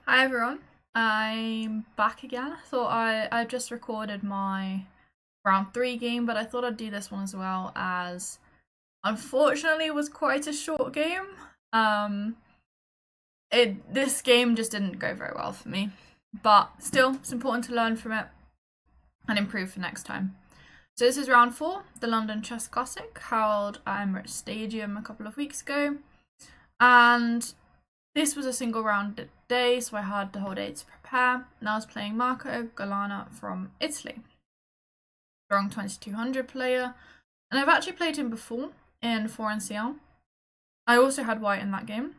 Hi everyone, I'm back again. I thought I just recorded my round 3 game, but I thought I'd do this one as well, as unfortunately it was quite a short game. This game just didn't go very well for me, but still it's important to learn from it and improve for next time. So this is round 4, the London Chess Classic, held at Emirates Stadium a couple of weeks ago, and this was a single round day, so I had the whole day to prepare, and I was playing Marco Gallana from Italy, strong 2200 player, and I've actually played him before in 4NCL. I also had white in that game.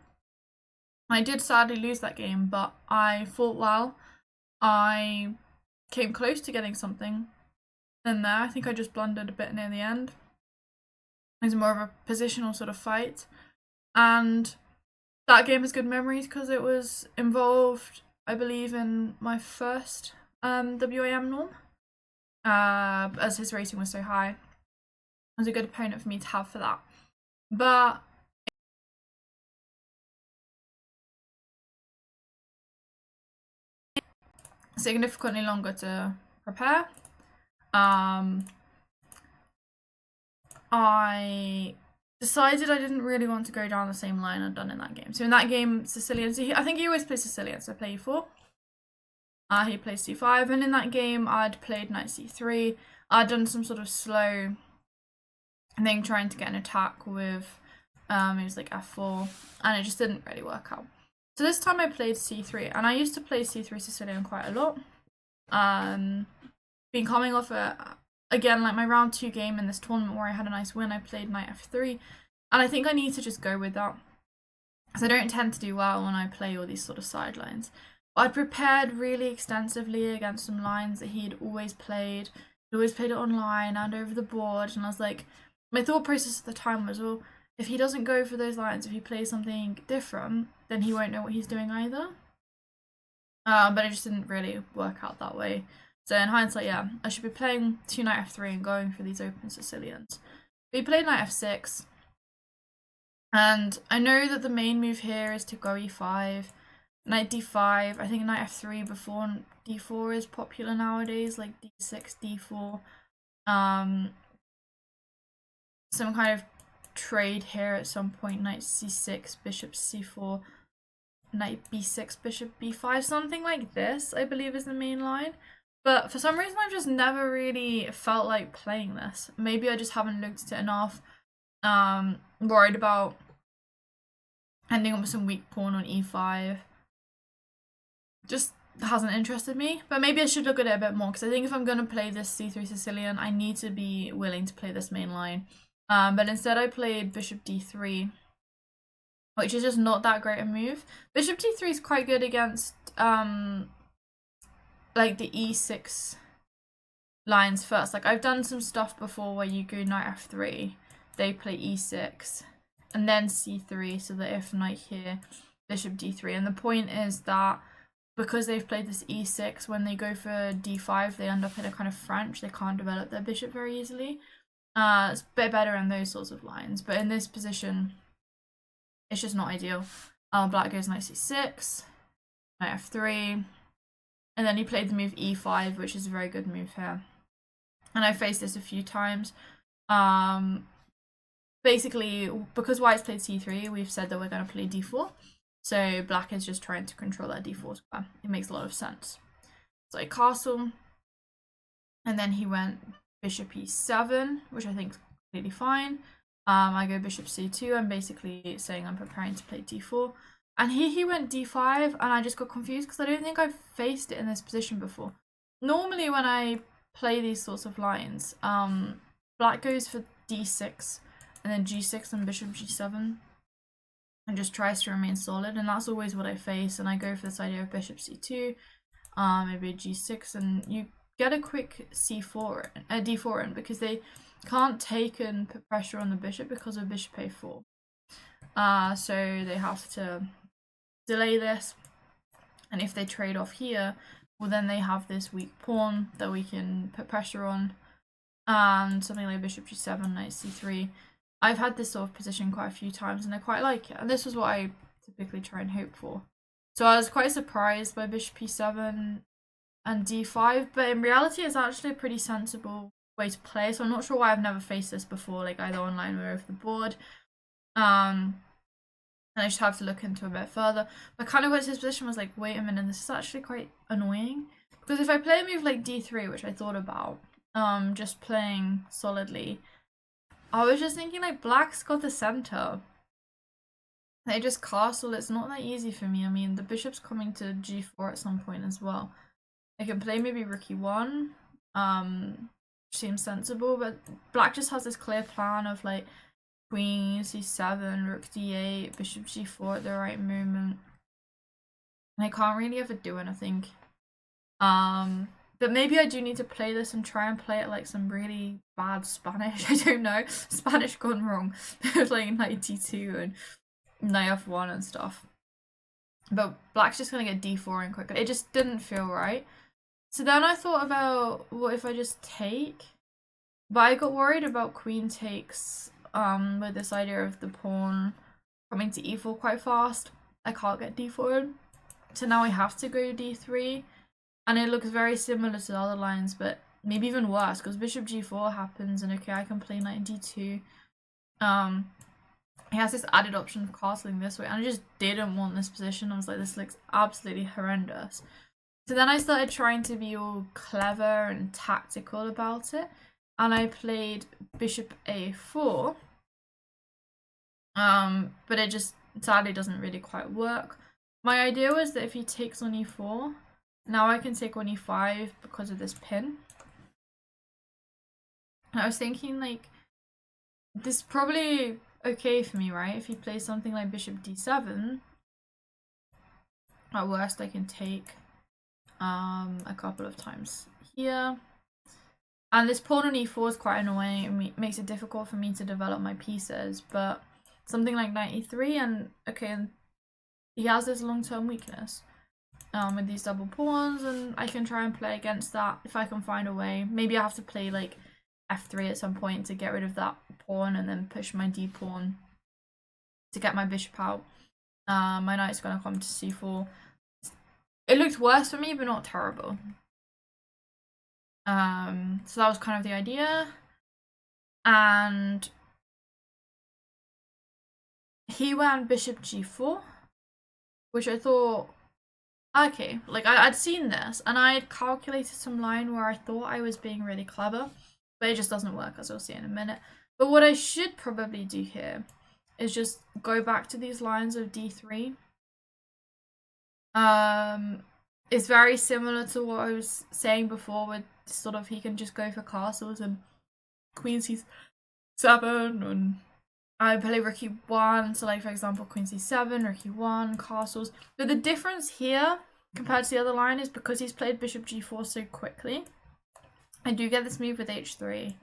I did sadly lose that game, but I fought well. I came close to getting something in there. I think I just blundered a bit near the end. It was more of a positional sort of fight, and that game has good memories because it was involved, I believe, in my first WAM norm, as his rating was so high. It was a good opponent for me to have for that. But significantly longer to prepare. I decided I didn't really want to go down the same line I'd done in that game. So in that game, Sicilian, I think he always plays Sicilian, so I play e4. He plays c5, and in that game I'd played knight c3. I'd done some sort of slow thing trying to get an attack with, it was like f4, and it just didn't really work out. So this time I played c3, and I used to play c3 Sicilian quite a lot. Been coming off again, like my round 2 game in this tournament where I had a nice win. I played knight f3, and I think I need to just go with that, because I don't tend to do well when I play all these sort of sidelines. I prepared really extensively against some lines that he'd always played. He'd always played it online and over the board, and I was like, my thought process at the time was, well, if he doesn't go for those lines, if he plays something different, then he won't know what he's doing either. But it just didn't really work out that way. So in hindsight, yeah, I should be playing to knight f3 and going for these open Sicilians. But he played knight f6, and I know that the main move here is to go e5, knight d5. I think knight f3 before d4 is popular nowadays, like d6, d4. Some kind of trade here at some point, knight c6, bishop c4, knight b6, bishop b5, something like this, I believe is the main line. But for some reason I've just never really felt like playing this. Maybe I just haven't looked at it enough. Worried about ending up with some weak pawn on e5. Just hasn't interested me. But maybe I should look at it a bit more, because I think if I'm going to play this c3 Sicilian, I need to be willing to play this main line. But instead I played bishop d3, which is just not that great a move. Bishop d3 is quite good against like the e6 lines first. Like I've done some stuff before where you go knight f3, they play e6, and then c3, so that if knight here, bishop d3. And the point is that because they've played this e6, when they go for d5, they end up in a kind of French. They can't develop their bishop very easily. It's a bit better in those sorts of lines, but in this position, it's just not ideal. Black goes knight c6, knight f3, and then he played the move e5, which is a very good move here. And I faced this a few times. Basically, because white's played c3, we've said that we're going to play d4. So black is just trying to control that d4 square. It makes a lot of sense. So I castle, and then he went bishop e7, which I think is completely fine. I go bishop c2. I'm basically saying I'm preparing to play d4. And here he went d5, and I just got confused because I don't think I've faced it in this position before. Normally when I play these sorts of lines, black goes for d6, and then g6 and bishop g7, and just tries to remain solid, and that's always what I face. And I go for this idea of bishop c2, maybe a g6, and you get a quick c4, a d4 in, because they can't take and put pressure on the bishop because of bishop a4. So they have to delay this, and if they trade off here, well, then they have this weak pawn that we can put pressure on, and something like bishop g7, knight c3. I've had this sort of position quite a few times, and I quite like it, and this was what I typically try and hope for. So I was quite surprised by bishop e7 and d5, but in reality it's actually a pretty sensible way to play. So I'm not sure why I've never faced this before, like either online or over the board. And I just have to look into it a bit further. But kind of got to his position was like, wait a minute, this is actually quite annoying. Because if I play a move like d3, which I thought about, just playing solidly, I was just thinking like black's got the center. They just castle, it's not that easy for me. I mean, the bishop's coming to g4 at some point as well. I can play maybe rook e1, seems sensible, but black just has this clear plan of like queen c7, rook d8, bishop g4 at the right moment. And I can't really ever do anything. But maybe I do need to play this and try and play it like some really bad Spanish. I don't know. Spanish gone wrong. Playing knight d2 and knight f1 and stuff. But black's just gonna get d4 in quickly. It just didn't feel right. So then I thought about, what if I just take? But I got worried about queen takes, with this idea of the pawn coming to e4 quite fast. I can't get d4 in. So now I have to go d3. And it looks very similar to the other lines, but maybe even worse, because bishop g4 happens, and okay, I can play knight d2. He has this added option of castling this way, and I just didn't want this position. I was like, this looks absolutely horrendous. So then I started trying to be all clever and tactical about it, and I played bishop a4. But it just sadly doesn't really quite work. My idea was that if he takes on e4, now I can take on e5 because of this pin. And I was thinking, like, this is probably okay for me, right? If he plays something like bishop d7, at worst I can take a couple of times here. And this pawn on e4 is quite annoying. It makes it difficult for me to develop my pieces, but something like knight e3, and okay, and he has this long-term weakness with these double pawns, and I can try and play against that if I can find a way. Maybe I have to play like f3 at some point to get rid of that pawn, and then push my d pawn to get my bishop out. My knight's gonna come to c4. It looked worse for me, but not terrible. So that was kind of the idea. And he went bishop g4, which I thought, okay, like I'd seen this, and I had calculated some line where I thought I was being really clever, but it just doesn't work, as we'll see in a minute. But what I should probably do here is just go back to these lines of d3. It's very similar to what I was saying before, with sort of he can just go for castles and queen c7, and I play rook e1, so like for example queen c7, rook e1, castles. But the difference here compared to the other line is because he's played bishop g4 so quickly, I do get this move with h3,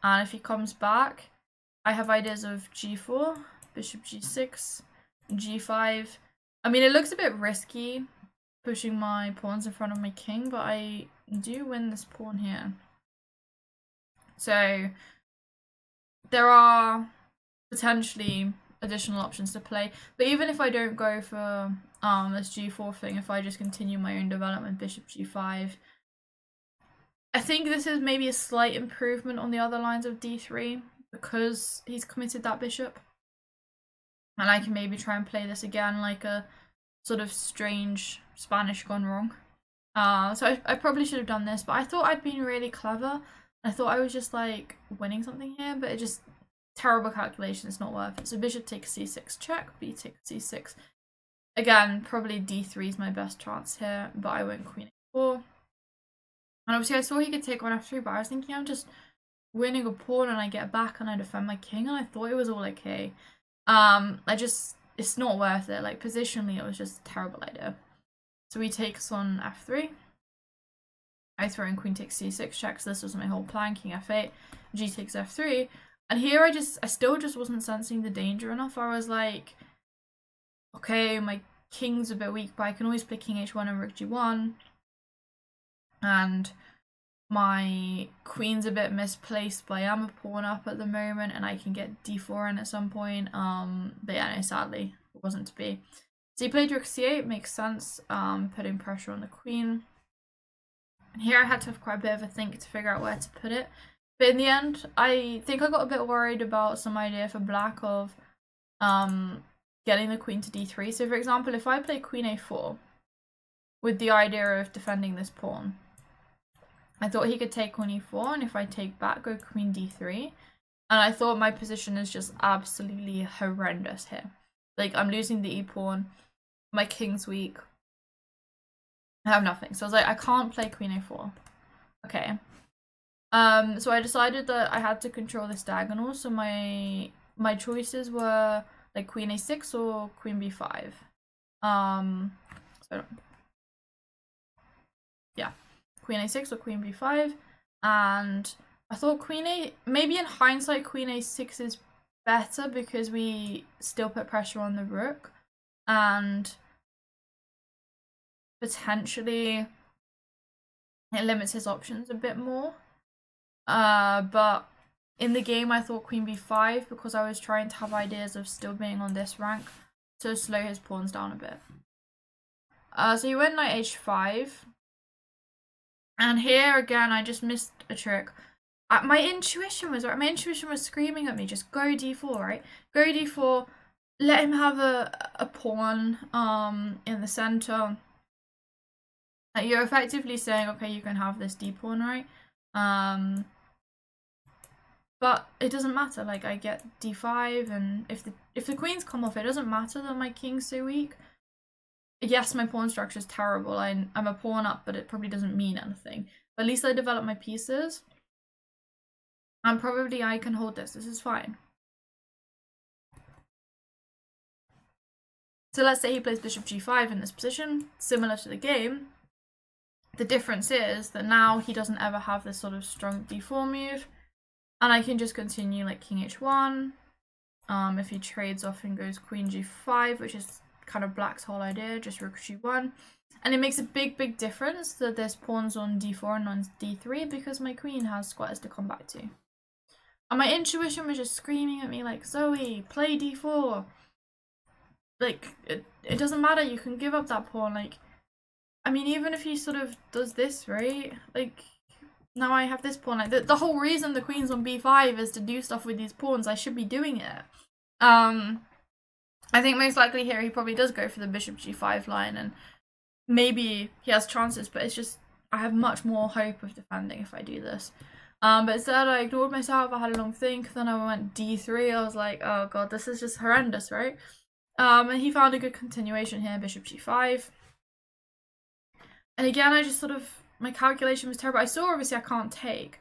and if he comes back, I have ideas of g4, bishop g6, g5. I mean, it looks a bit risky pushing my pawns in front of my king, but I do win this pawn here. So there are potentially additional options to play, but even if I don't go for this g4 thing, if I just continue my own development, bishop g5, I think this is maybe a slight improvement on the other lines of d3 because he's committed that bishop, and I can maybe try and play this again like a sort of strange Spanish gone wrong. So I probably should have done this, but I thought I'd been really clever. I thought I was just like winning something here, but it just, terrible calculation, it's not worth it. So bishop takes c6 check, b takes c6. Again, probably d3 is my best chance here, but I went queen a4. And obviously I saw he could take on f3, but I was thinking I'm just winning a pawn and I get back and I defend my king, and I thought it was all okay. It's not worth it. Like, positionally, it was just a terrible idea. So he takes on f3. I throw in queen takes c6 checks. This was my whole plan. King f8, g takes f3. And here I still just wasn't sensing the danger enough. I was like, okay, my king's a bit weak, but I can always play king h1 and rook g1. And my queen's a bit misplaced, but I am a pawn up at the moment, and I can get d4 in at some point. But yeah, no, sadly, it wasn't to be. So he played rook c8, makes sense, putting pressure on the queen. And here I had to have quite a bit of a think to figure out where to put it. But in the end, I think I got a bit worried about some idea for black of getting the queen to d3. So for example, if I play queen a4 with the idea of defending this pawn, I thought he could take on e4, and if I take back, go queen d3. And I thought my position is just absolutely horrendous here. Like, I'm losing the e-pawn, my king's weak, I have nothing. So I was like, I can't play queen a4. Okay. So I decided that I had to control this diagonal, so my choices were like queen a6 or queen b5. So yeah, queen a6 or queen b5, and I thought maybe in hindsight queen a6 is better because we still put pressure on the rook, and potentially it limits his options a bit more. But in the game I thought queen b5 because I was trying to have ideas of still being on this rank to slow his pawns down a bit. So he went knight h5. And here again, I just missed a trick. My intuition was right. My intuition was screaming at me, just go d4, right? Go d4, let him have a pawn in the center. You're effectively saying, okay, you can have this d pawn, right? But it doesn't matter. Like, I get d5, and if the queens come off, it doesn't matter that my king's so weak. Yes, my pawn structure is terrible. I'm a pawn up, but it probably doesn't mean anything. But at least I develop my pieces. And probably I can hold this. This is fine. So let's say he plays bishop g5 in this position, similar to the game. The difference is that now he doesn't ever have this sort of strong d4 move. And I can just continue like king h1. If he trades off and goes queen g5, which is kind of black's whole idea, just rook g1. And it makes a big difference that there's pawns on d4 and on d3 because my queen has squares to come back to. And my intuition was just screaming at me like, Zoe, play d4. Like, it doesn't matter, you can give up that pawn. Like, I mean, even if he sort of does this, right? Like, now I have this pawn. Like, the whole reason the queen's on b5 is to do stuff with these pawns. I should be doing it. I think most likely here he probably does go for the bishop g5 line, and maybe he has chances, but it's just, I have much more hope of defending if I do this. But instead I ignored myself, I had a long think, then I went d3, I was like, oh god, this is just horrendous, right? And he found a good continuation here, bishop g5. And again, I just sort of, my calculation was terrible. I saw obviously I can't take,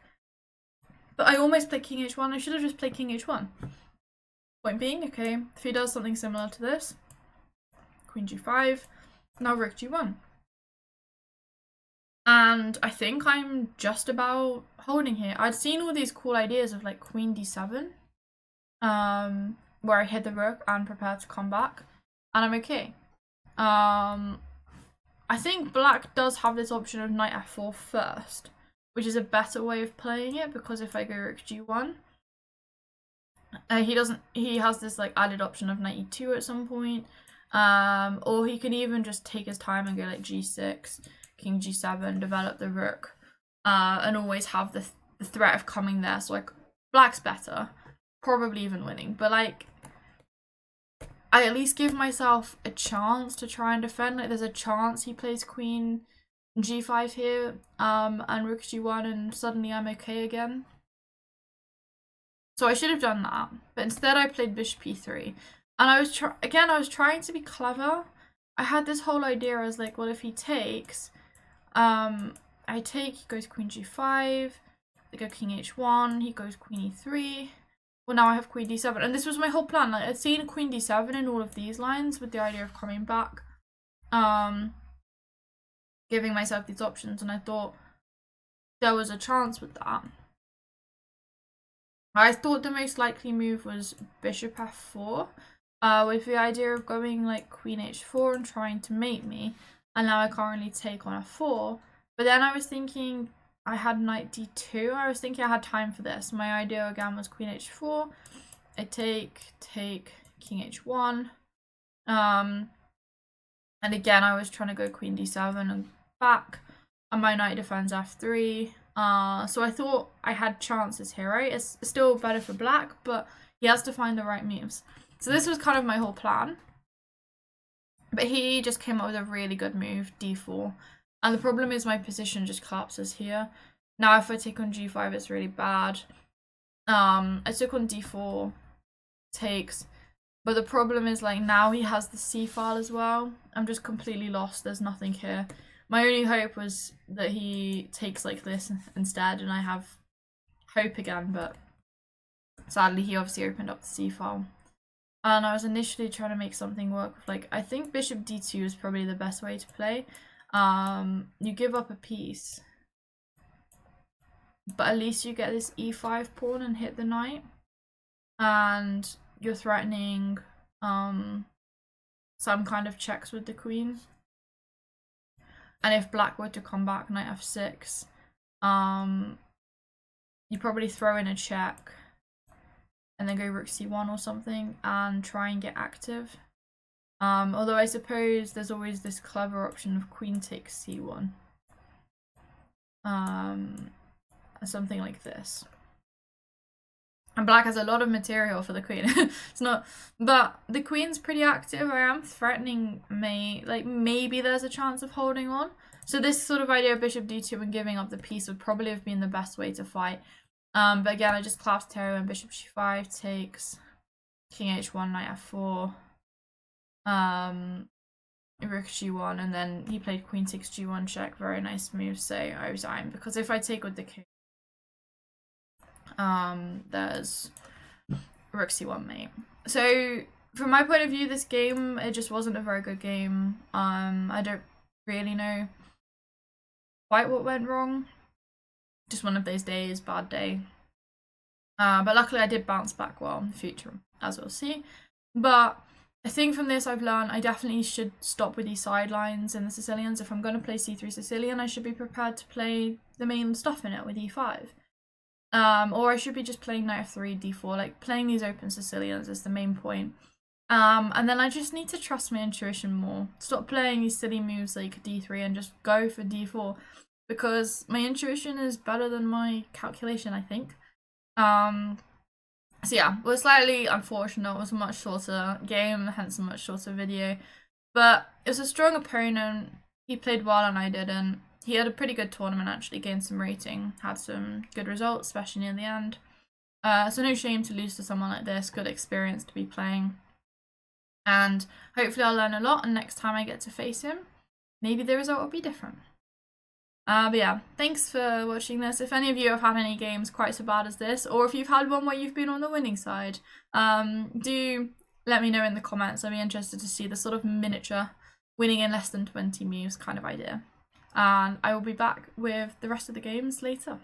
but I almost played king h1. I should have just played king h1. Point being, okay, if he does something similar to this, queen g5, now rook g1. And I think I'm just about holding here. I'd seen all these cool ideas of like queen d7, where I hid the rook and prepared to come back, and I'm okay. I think black does have this option of knight f4 first, which is a better way of playing it, because if I go rook g1, he has this like added option of knight e2 at some point, or he can even just take his time and go like g6, king g7, develop the rook, and always have the threat of coming there. So like, black's better, probably even winning, but like, I at least give myself a chance to try and defend. Like, there's a chance he plays queen g5 here, and rook g1, and suddenly I'm okay again. So I should have done that, but instead I played bishop e3, and I was trying to be clever. I had this whole idea, I was like, well, if he takes, I take, he goes queen g5, I go king h1, he goes queen e3, well, now I have queen d7, and this was my whole plan. Like, I'd seen queen d7 in all of these lines with the idea of coming back, giving myself these options, and I thought there was a chance with that. I thought the most likely move was bishop f4, with the idea of going like queen h4 and trying to mate me, and now I can't really take on f4. But then I was thinking I had knight d2, I was thinking I had time for this. My idea again was queen h4, I take, king h1, And again, I was trying to go queen d7 and back, and my knight defends f3. So I thought I had chances here, right? It's still better for black, but he has to find the right moves. So this was kind of my whole plan. But he just came up with a really good move, d4. And the problem is my position just collapses here. Now if I take on g5, it's really bad. I took on d4, takes. But the problem is, like, now he has the c file as well. I'm just completely lost. There's nothing here. My only hope was that he takes like this instead, and I have hope again, but sadly he obviously opened up the c file. And I was initially trying to make something work with, like, I think bishop d2 is probably the best way to play. You give up a piece, but at least you get this e5 pawn and hit the knight. And you're threatening some kind of checks with the queen. And if black were to come back, knight f6, you probably throw in a check and then go rook c1 or something and try and get active. Although I suppose there's always this clever option of queen takes c1. Something like this. And black has a lot of material for the queen. It's not, but the queen's pretty active. I am threatening maybe there's a chance of holding on. So this sort of idea of bishop d2 and giving up the piece would probably have been the best way to fight. But again, I just collapsed here and bishop g5 takes, king h1, knight f4, rook g1, and then he played queen takes g1 check. Very nice move. So I resign, because if I take with the king, there's rook c1 mate. So from my point of view, this game, it just wasn't a very good game. I don't really know quite what went wrong. Just one of those days, bad day. But luckily I did bounce back well in the future, as we'll see. But I think from this I've learned I definitely should stop with these sidelines in the Sicilians. If I'm going to play c3 Sicilian, I should be prepared to play the main stuff in it with e5. Or I should be just playing knight f3, d4, like playing these open Sicilians is the main point. And then I just need to trust my intuition more. Stop playing these silly moves like d3 and just go for d4, because my intuition is better than my calculation, I think. So yeah, it was slightly unfortunate. It was a much shorter game, hence a much shorter video. But it was a strong opponent. He played well and I didn't. He had a pretty good tournament, actually, gained some rating, had some good results, especially near the end. So no shame to lose to someone like this, good experience to be playing. And hopefully I'll learn a lot, and next time I get to face him, maybe the result will be different. But yeah, thanks for watching this. If any of you have had any games quite so bad as this, or if you've had one where you've been on the winning side, do let me know in the comments. I'd be interested to see the sort of miniature winning in less than 20 moves kind of idea. And I will be back with the rest of the games later.